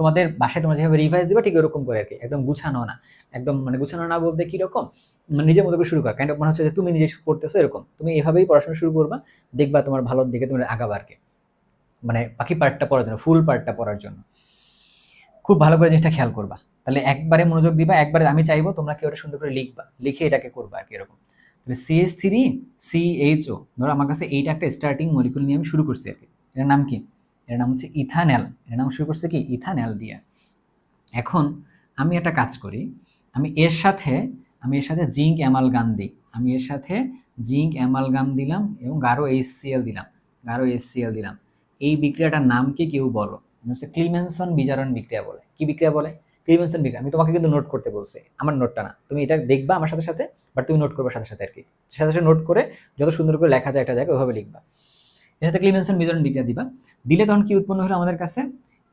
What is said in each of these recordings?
তোমাদের বাসায় তোমরা যেভাবে রিভাইজ দিবা ঠিক এরকম করে আর কি, একদম গুছানো না, একদম মানে গুছানো না বলতে কিরকম, মানে নিজের মতো করে শুরু করা, কাইন্ড অফ মনে হচ্ছে যে তুমি নিজে পড়তেছো এরকম, তুমি এভাবেই পড়াশোনা শুরু করবা, দেখবা তোমার ভালোর দিকে তুমি আগাবা আর কি, মানে বাকি পার্টটা পড়ার জন্য, ফুল পার্টটা পড়ার জন্য। খুব ভালো করে জিনিসটা খেয়াল করবা, তাহলে একবারে মনোযোগ দিবা, একবারে আমি চাইবো তোমরা কি ওটা সুন্দর করে লিখবা, লিখে এটাকে করবা আর কি এরকম। তাহলে CH3 CHO, ধরো আমার কাছে এইটা একটা স্টার্টিং মলিকুল নিয়ে আমি শুরু করছি আর কি, এটার নাম কি, এর নাম হচ্ছে ইথানেল, এর নাম শুরু করছে কি ইথানেল দিয়ে। এখন আমি একটা কাজ করি, আমি এর সাথে জিঙ্ক অ্যামালগাম দিই, আমি এর সাথে জিঙ্ক অ্যামালগাম দিলাম এবং গাঢ় HCl দিলাম, গাঢ় HCl দিলাম। এই বিক্রিয়াটার নাম কি কেউ বলো? হচ্ছে ক্লিমেনসন বিজারণ বিক্রিয়া বলে। কি বিক্রিয়া বলে? ক্লিমেনসন বিক্রিয়া। আমি তোমাকে কিন্তু নোট করতে বলছি, আমার নোটটা না, তুমি এটা দেখবা আমার সাথে সাথে, বাট তুমি নোট করবে সাথে সাথে আর কি, সাথে সাথে নোট করে যত সুন্দর করে লেখা যায় একটা জায়গায় ওইভাবে লিখবা। এর সাথে ক্লিমেনসন বিজারণ বিক্রিয়া দিবা, দিলে তখন কি উৎপন্ন হলো আমাদের কাছে,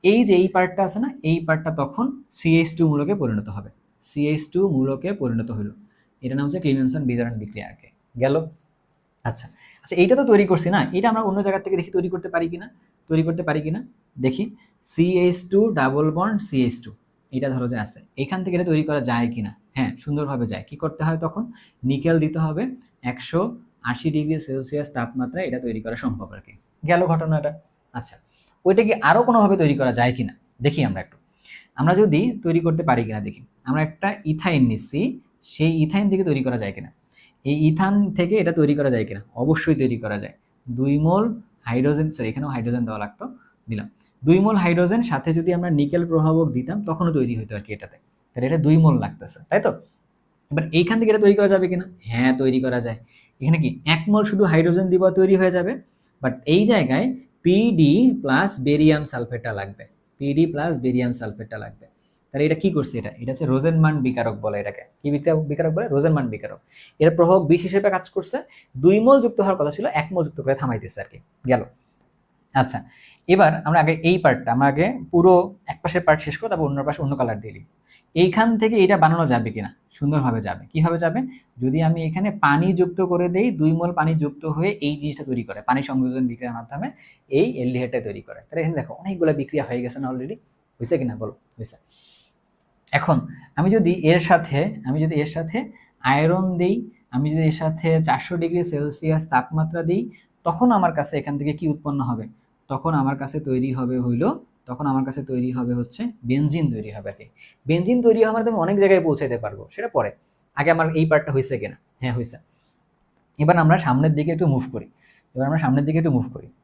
এই যে এই পার্টটা আছে না, এই পার্টটা তখন CH2 মূলকে পরিণত হবে, CH2 মূলকে পরিণত হলো, এটা নাম হচ্ছে ক্লিমেনসন বিজারণ বিক্রিয়া আর কি। গেল? আচ্ছা আচ্ছা, এইটা তো তৈরি করছি না, এটা আমরা অন্য জায়গা থেকে দেখি তৈরি করতে পারি কিনা, দেখি। CH2 ডাবল বন্ড CH2, এটা ধরো যে আছে, এখান থেকে এটা তৈরি করা যায় কিনা, হ্যাঁ সুন্দরভাবে যায়। কি করতে হয় তখন? নিকেল দিতে হবে 180°C তাপমাত্রায়, এটা তৈরি করা সম্ভব আর কি। গেল ঘটনাটা। আচ্ছা, ওইটা কি আরো কোনোভাবে তৈরি করা যায় কিনা দেখি আমরা একটু, আমরা যদি তৈরি করতে পারি কিনা দেখি। আমরা একটা ইথাইন নিচ্ছি, সেই ইথাইন থেকে তৈরি করা যায় কিনা, এই ইথান থেকে এটা তৈরি করা যায় কিনা, অবশ্যই তৈরি করা যায়। 2 মোল হাইড্রোজেন, সরি এখানেও হাইড্রোজেন দেওয়া লাগতো, দিলাম 2 মোল হাইড্রোজেন, সাথে যদি আমরা নিকেল প্রভাবক দিতাম তখনও তৈরি হতো আর কি এটাতে, তাহলে এটা 2 মোল লাগতেছে, তাই তো? এবার এইখান থেকে এটা তৈরি করা যাবে কিনা, হ্যাঁ তৈরি করা যায়। এখানে কি 1 মোল শুধু হাইড্রোজেন দিবা তৈরি হয়ে যাবে, বাট এই জায়গায় পিডি প্লাস বেরিয়াম সালফেটটা লাগবে, পিডি প্লাস বেরিয়াম সালফেটটা লাগবে। তাহলে এটা কি করছে, এটা হচ্ছে রোজেনমান বিকারক বলে এটাকে। কি বিকারক বলে? রোজেনমান বিকারক। এর প্রভাব বিশ হিসেবে কাজ করছে, 2 মোল যুক্ত হওয়ার কথা ছিল 1 মোল যুক্ত করে থামাই দিচ্ছে আর কি। গেল? আচ্ছা, এবার আমরা আগে এই পার্টটা, আমরা আগে পুরো এক পাশের পার্ট শেষ করব, তারপর অন্য পাশে অন্য কালার দিয়ে লিখব। এইখান থেকে এটা বানানো যাবে কিনা, সুন্দরভাবে যাবে। কিভাবে যাবে? যদি আমি এখানে পানি যুক্ত করে দেই, 2 মোল পানি যুক্ত হয়ে এই জিনিসটা তৈরি করে, পানি সংযোজন বিক্রিয়ার মাধ্যমে এই অ্যালডিহাইডটা তৈরি করে। তাহলে এখানে দেখো অনেকগুলো বিক্রিয়া হয়ে গেছে না অলরেডি, হয়েছে কিনা বলো? হয়েছে। এখন আমি যদি এর সাথে আয়রন দেই, আমি যদি এর সাথে 400°C তাপমাত্রা দিই, তখন আমার কাছে এখান থেকে কি উৎপন্ন হবে? তখন আমার কাছে তৈরি হবে হচ্ছে বেনজিন তৈরি হবে আর কি। বেনজিন তৈরি হওয়ার মাধ্যমে অনেক জায়গায় পৌঁছাইতে পারবো, সেটা পরে। আগে আমার এই পার্টটা হয়েছে কিনা, হ্যাঁ হয়েছে। এবার আমরা সামনের দিকে একটু মুভ করি,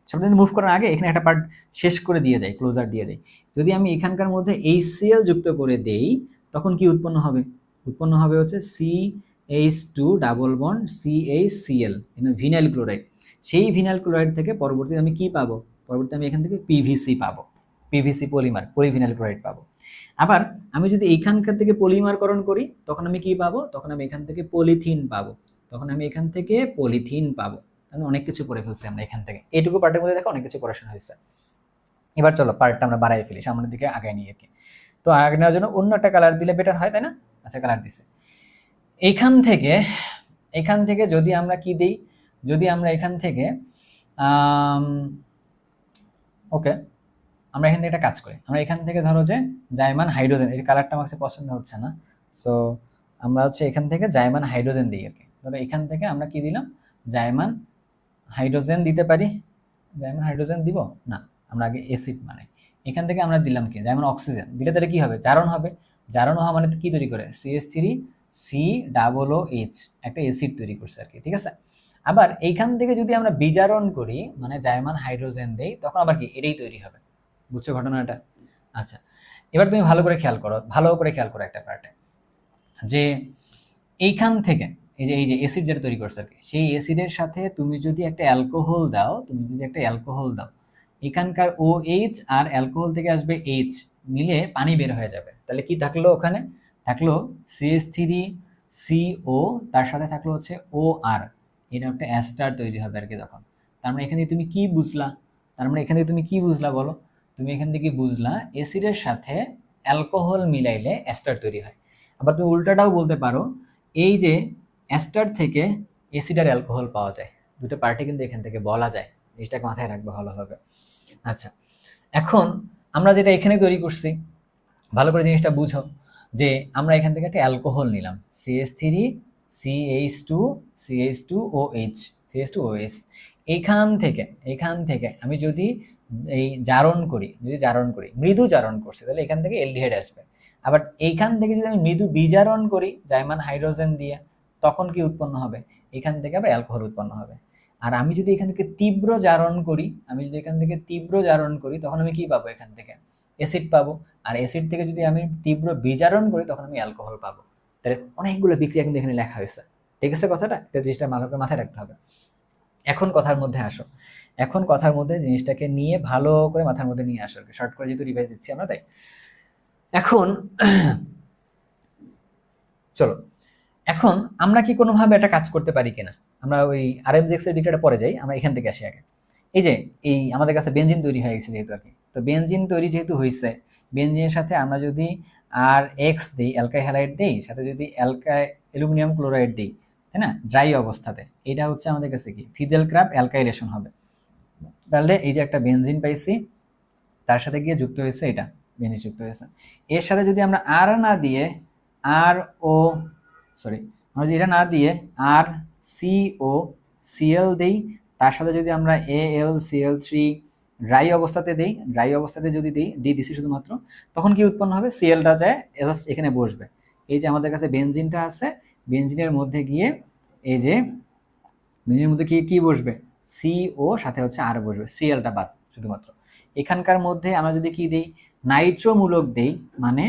সামনের দিকে মুভ করার আগে এখানে একটা পার্ট শেষ করে দিয়ে যাই, ক্লোজার দিয়ে যাই। যদি আমি এখানকার মধ্যে HCl যুক্ত করে দেই, তখন কি উৎপন্ন হবে? উৎপন্ন হবে হচ্ছে CH2 double bond CHCl, vinyl chloride. সেই ভিনাইল ক্লোরাইড থেকে পরবর্তীতে আমি কি পাবো? পরবর্তীতে আমি এখান থেকে পিভিসি পাবো, পিভিসি পলিমার, পলিভিনাইল ক্লোরাইড পাবো। আবার আমি যদি এইখানকার থেকে পলিমারকরণ করি, তখন আমি কি পাবো? তখন আমি এখান থেকে পলিথিন পাবো, আমি অনেক কিছু করে ফেলছি আমরা এখান থেকে। এইটুকু পার্টের মধ্যে দেখো অনেক কিছু পড়াশোনা হয়েছে। এবার চলো পার্টটা আমরা বাড়াই ফেলি, সামনের দিকে আগায় নিয়ে আর কি। তো আগে নেওয়ার জন্য অন্য একটা কালার দিলে বেটার হয়, তাই না? আচ্ছা, কালার দিছে। এখান থেকে যদি আমরা কি দিই, যদি আমরা এখান থেকে ওকে, আমরা এখান থেকে একটা কাজ করি, আমরা এখান থেকে ধরো যে জাইমান হাইড্রোজেন, এর কালারটা আমার কাছে পছন্দ হচ্ছে না, সো আমরা হচ্ছে এখান থেকে জাইমান হাইড্রোজেন দিই আর কি। ধরো এখান থেকে আমরা কি দিলাম, জাইমান হাইড্রোজেন দিতে পারি। জাইমান হাইড্রোজেন দিব না, আমরা আগে অ্যাসিড, মানে এখান থেকে আমরা দিলাম কি, জাইমান অক্সিজেন দিলে তাহলে কি হবে? জারণ হবে। জারণ হওয়া মানে কি তৈরি করে? CH3COOH, একটা অ্যাসিড তৈরি করছে আর কি, ঠিক আছে? আবার এইখান থেকে যদি আমরা বিজারণ করি, মানে জাইমান হাইড্রোজেন দেই, তখন আবার কি এটাই তৈরি হবে। বুঝছো ঘটনাটা? আচ্ছা, এবার তুমি ভালো করে খেয়াল করো একটা পার্টে, যে এইখান থেকে এই যে অ্যাসিড যেটা তৈরি করছে আর কি, সেই অ্যাসিডের সাথে তুমি যদি একটা অ্যালকোহল দাও, এখানকার OH আর অ্যালকোহল থেকে আসবে H, মিলে পানি বের হয়ে যাবে। তাহলে কি থাকলো? ওখানে থাকলো CH3CO, তার সাথে থাকলো হচ্ছে OR, এটা একটা অ্যাস্টার তৈরি হবে আর কি তখন। তার মানে এখান থেকে তুমি কি বুঝলা বলো? তুমি এখান থেকে বুঝলা অ্যাসিডের সাথে অ্যালকোহল মিলাইলে অ্যাস্টার তৈরি হয়। আবার তুমি উল্টাটাও বলতে পারো, এই যে অ্যাস্টার থেকে অ্যাসিড আর অ্যালকোহল পাওয়া যায়, দুটো পার্টি কিন্তু এখান থেকে বলা যায়, জিনিসটাকে মাথায় রাখবে ভালোভাবে। আচ্ছা, এখন আমরা যেটা এখানে তৈরি করছি, ভালো করে জিনিসটা বুঝো যে আমরা এখান থেকে একটা অ্যালকোহল নিলাম, CH3 CH2 CH2OH CH2OH। এইখান থেকে আমি যদি এই জারণ করি মৃদু জারণ করছি, তাহলে এখান থেকে এলডিহাইড আসবে। আবার এইখান থেকে যদি আমি মৃদু বিজারণ করি জাইমান হাইড্রোজেন দিয়ে, তখন কি উৎপন্ন হবে? এখান থেকে আবার অ্যালকোহল উৎপন্ন হবে। আর আমি যদি এখান থেকে তীব্র জারণ করি, তখন আমি কি পাবো? এখান থেকে অ্যাসিড পাবো। আর অ্যাসিড থেকে যদি আমি তীব্র বিজারণ করি, তখন আমি অ্যালকোহল পাবো। তাহলে অনেকগুলো বিক্রিয়া কিন্তু এখানে লেখা হয়েছে। ঠিক আছে কথাটা? এটা জিনিসটা ভালো করে মাথায় রাখতে হবে। এখন কথার মধ্যে আসো। এখন কথার মধ্যে জিনিসটাকে নিয়ে ভালো করে মাথার মধ্যে নিয়ে আসো। শর্ট করে যেহেতু রিভাইজ দিচ্ছি আমরা, তাই এখন চলো, এখন আমরা কি কোনোভাবে একটা কাজ করতে পারি কিনা? আমরা ওই আরএমজিএক্স এর বিক্রিয়াটা পরে যাই, আমরা এখান থেকে আসি আগে। এই যে এই আমাদের কাছে বেনজিন তৈরি হয়ে গেছে যেহেতু আর কি, তো বেনজিন তৈরি যেহেতু হয়েছে, বেনজিনের সাথে আমরা যদি আর এক্স দিই, অ্যালকাই হ্যালাইড দিই, সাথে যদি অ্যালুমিনিয়াম ক্লোরাইড দিই, তাই না, ড্রাই অবস্থাতে, এটা হচ্ছে আমাদের কাছে কি ফিদেল ক্রাফট অ্যালকাইলেশন হবে। তাহলে এই যে একটা বেনজিন পাইছি, তার সাথে গিয়ে যুক্ত হয়েছে এটা, বেনজিন যুক্ত হয়েছে। এর সাথে যদি আমরা আর না দিয়ে আর ও সরি আমরা যদি এটা না দিয়ে আর সিও সিএল দেই, তার সাথে যদি আমরা AlCl3 ড্রাই অবস্থাতে দেই, ড্রাই অবস্থাতে যদি দিই, ডি দিছি শুধুমাত্র, তখন কি উৎপন্ন হবে? সিএলটা যায় জাস্ট এখানে বসবে। এই যে আমাদের কাছে বেনজিনটা আছে, বেনজিনের মধ্যে গিয়ে এই যে বেনজিনের মধ্যে কি কি বসবে? সিও সাথে হচ্ছে আর বসবে, সিএলটা বাদ শুধুমাত্র। এখানকার মধ্যে আমরা যদি কি দিই? নাইট্রোমূলক দেই, মানে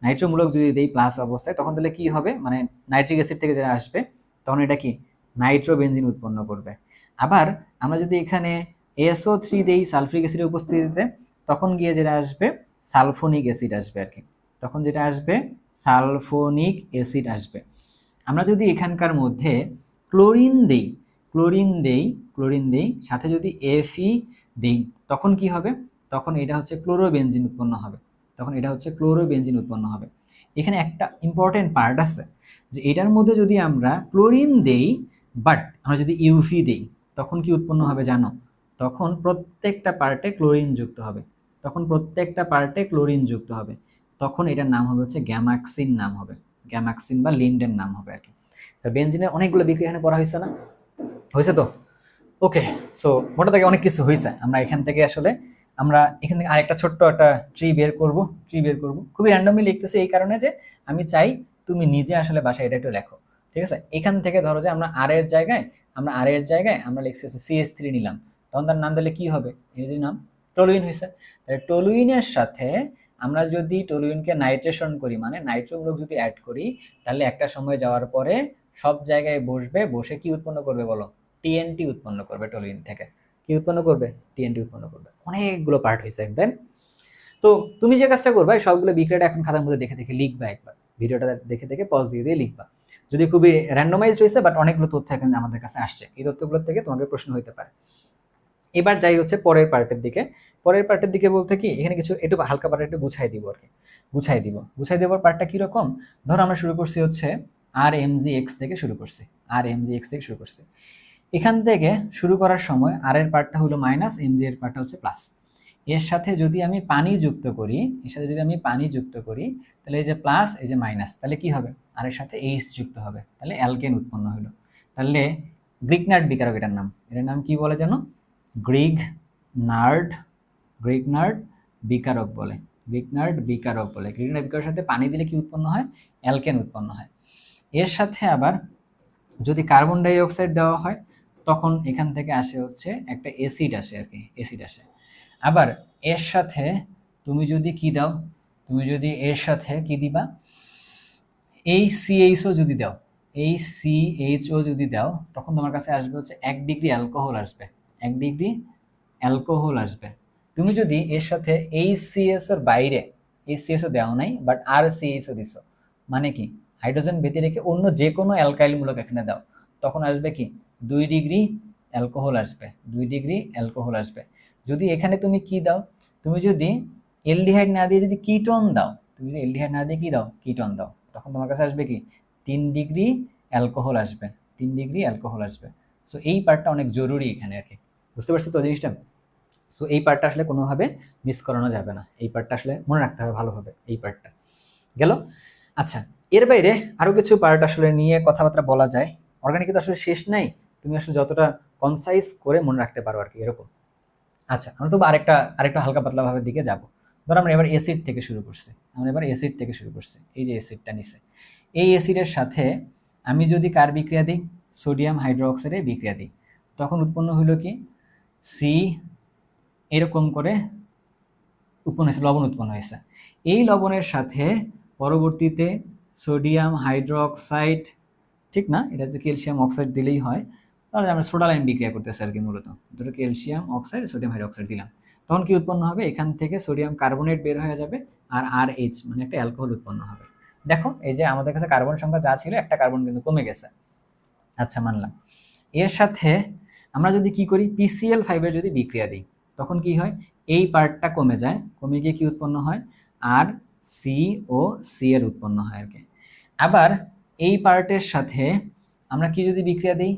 নাইট্রোমূলক যদি দেই প্লাস অবস্থায়, তখন তাহলে কি হবে? মানে নাইট্রিক অ্যাসিড থেকে যেটা আসবে, তখন এটা কি নাইট্রোবেনজিন উৎপন্ন করবে। আবার আমরা যদি এখানে SO3 দেই সালফিক অ্যাসিডের উপস্থিতিতে, তখন গিয়ে যেটা আসবে সালফোনিক অ্যাসিড আসবে আর কি, তখন যেটা আসবে সালফোনিক অ্যাসিড আসবে। আমরা যদি এখানকার মধ্যে ক্লোরিন দেই, ক্লোরিন দেই সাথে যদি Fe দেই, তখন কি হবে? তখন এটা হচ্ছে ক্লোরোবেনজিন উৎপন্ন হবে। এখানে একটা ইম্পর্টেন্ট পার্ট আছে, যে এটার মধ্যে যদি আমরা ক্লোরিন দেই বাট আমরা যদি ইউভি দেই, তখন কি উৎপন্ন হবে জানো? তখন প্রত্যেকটা পার্টে ক্লোরিন যুক্ত হবে। তখন এটার নাম হবে হচ্ছে গ্যামাক্সিন নাম হবে, গ্যামাক্সিন বা লিন্ডেন নাম হবে আর কি। তা বেনজিনের অনেকগুলো বিক্রিয়া এখানে পড়া হয়েছে না? হয়েছে তো? ওকে, সো মোটা থেকে অনেক কিছু হয়েছে। আমরা এখান থেকে আরেকটা ছোট্ট একটা ট্রি বের করব। খুবই র্যান্ডমলি লিখতেছি এই কারণে যে আমি চাই তুমি নিজে আসলে বাসায় এটা একটু লেখো। ঠিক আছে? এখান থেকে ধরো যে আমরা আর এর জায়গায় আমরা লিখছি CH3 নিলাম, তখন তার নাম দিলে কি হবে? এই যে নাম টলুইন হয়েছে। তাহলে টলুইনের সাথে আমরা যদি টলুইনকে নাইট্রেশন করি, মানে নাইট্রোমূলক যদি অ্যাড করি, তাহলে একটা সময় যাওয়ার পরে সব জায়গায় বসে কি উৎপন্ন করবে বলো? টিএনটি উৎপন্ন করবে টলুইন থেকে। কি উৎপন্ন করবে? টিএনটি উৎপন্ন করবে। অনেকগুলো পার্ট হয়েছে একদম। তো তুমি যে কাজটা করবা, সবগুলো বিক্রিয়াটা এখন খাতার মধ্যে দেখে দেখে লিখবা, একবার ভিডিওটা দেখে দেখে পজ দিয়ে দিয়ে লিখবা। যদি খুবই র্যান্ডমাইজড হয়েছে, বাট অনেকগুলো তথ্য এখন আমাদের কাছে আসছে, এই তথ্যগুলোর থেকে তোমাকে প্রশ্ন হইতে পারে। এবার যাই হচ্ছে পরের পার্টের দিকে বলতে কি, এখানে কিছু একটু হালকা পার্ট একটু গুছাই দিব আর কি, গুছাই দেওয়ার পার্টটা কিরকম? ধরো আমরা শুরু করছি হচ্ছে RMGX থেকে শুরু করছি। এখান থেকে শুরু করার সময় আর এর পার্টটা হলো মাইনাস, এমজি এর পার্টটা হচ্ছে প্লাস। এর সাথে যদি আমি পানি যুক্ত করি, তাহলে এই যে প্লাস, এই যে মাইনাস, তাহলে কি হবে? আর এর সাথে এইচ যুক্ত হবে, তাহলে অ্যালকেন উৎপন্ন হলো। তাহলে গ্রিগনার্ড বিকারক এটার নাম কি বলে জানো? গ্রিগনার্ড বিকারক বলে। গ্রিগনার্ড বিকারকের সাথে পানি দিলে কি উৎপন্ন হয়? অ্যালকেন উৎপন্ন হয়। এর সাথে আবার যদি কার্বন ডাই অক্সাইড দেওয়া হয়, তখন এখান থেকে আসে হচ্ছে একটা অ্যাসিড আসে আর কি, আবার এর সাথে তুমি যদি কি দাও, এর সাথে কি দিবা? HCHO যদি দাও, তখন তোমার কাছে আসবে হচ্ছে 1 ডিগ্রি অ্যালকোহল আসবে। তুমি যদি এর সাথে HCHO এর বাইরে, HCHO দেওয়া নাই বাট RCHO দিছো, মানে কি হাইড্রোজেন ব্যতি রেখে অন্য যে কোনো অ্যালকাইল মূলক এখানে দাও, তখন আসবে কি 2 ডিগ্রি অ্যালকোহল আসবে। যদি এখানে তুমি কি দাও, তুমি যদি এলডিহাইড না দিয়ে যদি কিটোন দাও, কিটোন দাও, তখন তোমার কাছে আসবে কি 3 ডিগ্রি অ্যালকোহল আসবে। সো এই পার্টটা অনেক জরুরি এখানে আর কি। বুঝতে পারছো তো জিনিসটা? সো এই পার্টটা আসলে কোনোভাবে মিস করানো যাবে না, এই পার্টটা আসলে মনে রাখতে হবে ভালোভাবে, এই পার্টটা গেল। আচ্ছা, এর বাইরে আরো কিছু পার্ট আসলে নিয়ে কথাবার্তা বলা যায়। অর্গানিকে তো আসলে শেষ নাই, তুমি আসলে যতটা কনসাইজ করে মনে রাখতে পারো আর কি, এরকম। আচ্ছা, আমরা তো আরেকটা আরেকটা হালকা পাতলা ভাবে দিকে যাব। ধরো আমরা এবার অ্যাসিড থেকে শুরু করছি, আমরা এবার অ্যাসিড থেকে শুরু করছি। এই যে অ্যাসিডটা নিছে, এই অ্যাসিডের সাথে আমি যদি কার বিক্রিয়া দিই, সোডিয়াম হাইড্রোক্সাইডের বিক্রিয়া দিই, তখন উৎপন্ন হইল কি, সি, এরকম করে উৎপন্ন হয়েছে, লবণ উৎপন্ন হয়েছে। এই লবণের সাথে পরবর্তীতে সোডিয়াম হাইড্রোক্সাইড, ঠিক না, এটা যে ক্যালসিয়াম অক্সাইড দিলেই হয়, তাহলে আমরা সোডা লাইম বিক্রিয়া করতেছি আর কি, মূলত ধরো ক্যালসিয়াম অক্সাইড সোডিয়াম হাইড্রোক্সাইড দিলাম, তখন কি উৎপন্ন হবে, এখান থেকে সোডিয়াম কার্বনেট বের হয়ে যাবে, আর আর এইচ মানে একটা অ্যালকোহল উৎপন্ন হবে। দেখো এই যে আমাদের কাছে কার্বন সংখ্যা যা ছিল, একটা কার্বন কিন্তু কমে গেছে। আচ্ছা, মানলাম। এর সাথে আমরা যদি কি করি, PCl5 এর যদি বিক্রিয়া দিই, তখন কি হয়, এই পার্টটা কমে যায়, কমে গিয়ে কি উৎপন্ন হয়, আর সি ও সি এর উৎপন্ন হয় আর কি। আবার এই পার্টের সাথে আমরা কি যদি বিক্রিয়া দিই,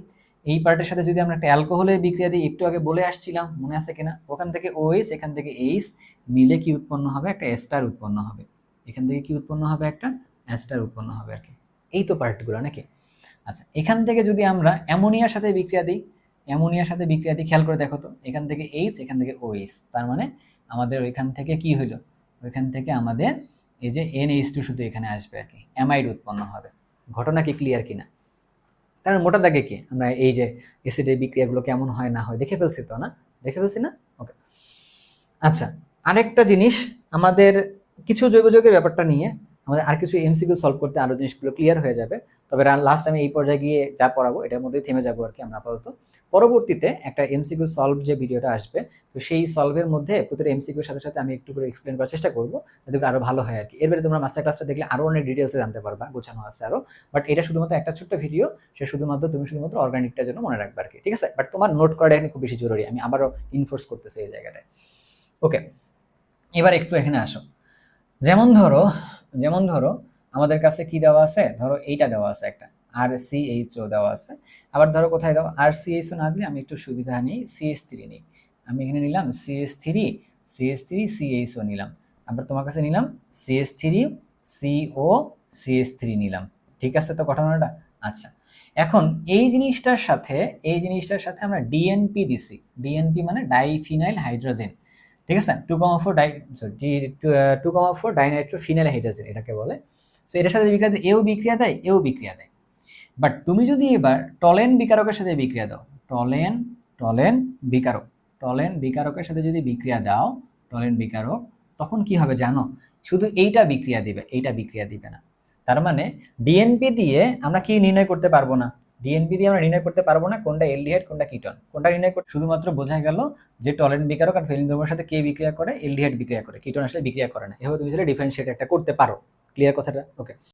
এই পার্টের সাথে যদি আমরা একটা অ্যালকোহলের বিক্রিয়া দিই, একটু আগে বলে আসছিলাম, মনে আছে কিনা, ওখান থেকে OH, এখান থেকে এইচ মিলে কি উৎপন্ন হবে, একটা এস্টার উৎপন্ন হবে, এখান থেকে কি উৎপন্ন হবে, একটা এস্টার উৎপন্ন হবে আর কি। এই তো পার্টগুলো নাকি। আচ্ছা, এখান থেকে যদি আমরা অ্যামোনিয়ার সাথে বিক্রিয়া দিই, অ্যামোনিয়ার সাথে বিক্রিয়া দিই, খেয়াল করে দেখো তো, এখান থেকে এইচ, এখান থেকে OH, তার মানে আমাদের ওইখান থেকে কি হইলো, ওইখান থেকে আমাদের এই যে NH2 শুধু এখানে আসবে আর কি, অ্যামাইড উৎপন্ন হবে। ঘটনা কি ক্লিয়ার কিনা? কারণ মোটা দাগে কি আমরা এই যে অ্যাসিডের বিক্রিয়াগুলো কেমন হয় না হয় দেখে ফেলছি তো, না দেখে ফেলছি না? ওকে। আচ্ছা, আরেকটা জিনিস, আমাদের কিছু জৈব যৌগের ব্যাপারটা নিয়ে আমাদের আর কিছু MCQ সলভ করতে আরো জিনিসগুলো ক্লিয়ার হয়ে যাবে। তবে লাস্ট আমি এই পর্যায়ে গিয়ে যা পড়াবো এটার মধ্যেই থেমে যাবো আর কি আমরা আপাতত। পরবর্তীতে একটা MCQ সলভ যে ভিডিওটা আসবে, তো সেই সলভের মধ্যে প্রতিটা MCQর সাথে সাথে আমি একটু করে এক্সপ্লেন করার চেষ্টা করবো, যাতে আরো ভালো হয় আর কি। এর বাইরে তোমরা মাস্টার ক্লাসটা দেখলে আরো অনেক ডিটেলসে জানতে পারবা, গোছানো আছে আরো। বাট এটা শুধুমাত্র একটা ছোট্ট ভিডিও, সে তুমি শুধুমাত্র অর্গানিকটার জন্য মনে রাখবে আর কি, ঠিক আছে? বাট তোমার নোট করাটা এখানে খুব বেশি জরুরি, আমি আবারও ইনফোর্স করতেছি এই জায়গাটায়। ওকে, এবার একটু এখানে আসো। যেমন ধরো আমাদের কাছে কি দেওয়া আছে, ধরো এইটা দেওয়া আছে একটা RCHO দেওয়া আছে। আবার ধরো কোথায় দাও, RCHO না দিলে আমি একটু সুবিধা নিই, CH3 নিই। আমি এখানে নিলাম CH3 CHO নিলাম। আবার তোমার কাছে নিলাম CH3CO CH3 নিলাম। ঠিক আছে তো ঘটনাটা? আচ্ছা, এখন এই জিনিসটার সাথে আমরা ডিএনপি দিছি। ডিএনপি মানে ডাইফিনাইল হাইড্রোজেন, ঠিক আছে, 2,4 ডাইনাইট্রোফিনাইল হাইড্রোজেন এটাকে বলে। সো এটার সাথে বিক্রিয়া দেয়, এও বিক্রিয়া দেয়, এও বিক্রিয়া দেয়। বাট তুমি যদি এবার টলেন বিকারকের সাথে বিক্রিয়া দাও, টলেন বিকারক, টলেন বিকারকের সাথে যদি বিক্রিয়া দাও, টলেন বিকারক, তখন কি হবে জানো? শুধু এইটা বিক্রিয়া দিবে, এইটা বিক্রিয়া দিবে না। তার মানে ডিএনপি দিয়ে আমরা কি নির্ণয় করতে পারবো না, ডিএনপি দিয়ে আমরা নির্ণয় করতে পারবো না কোনটা এলডিহাইড কোনটা কিটন, কোনটা নির্ণয় করতে শুধুমাত্র বোঝা গেল যে টলেন বিকারক আর ফেলিন দ্রবণের সাথে কে বিক্রিয়া করে, এলডিহাইড বিক্রিয়া করে, কিটন আসলে বিক্রিয়া করে না। এভাবে তুমি ডিফারেন্সিয়েট একটা করতে পারো। ক্লিয়ার কথাটা? ওকে।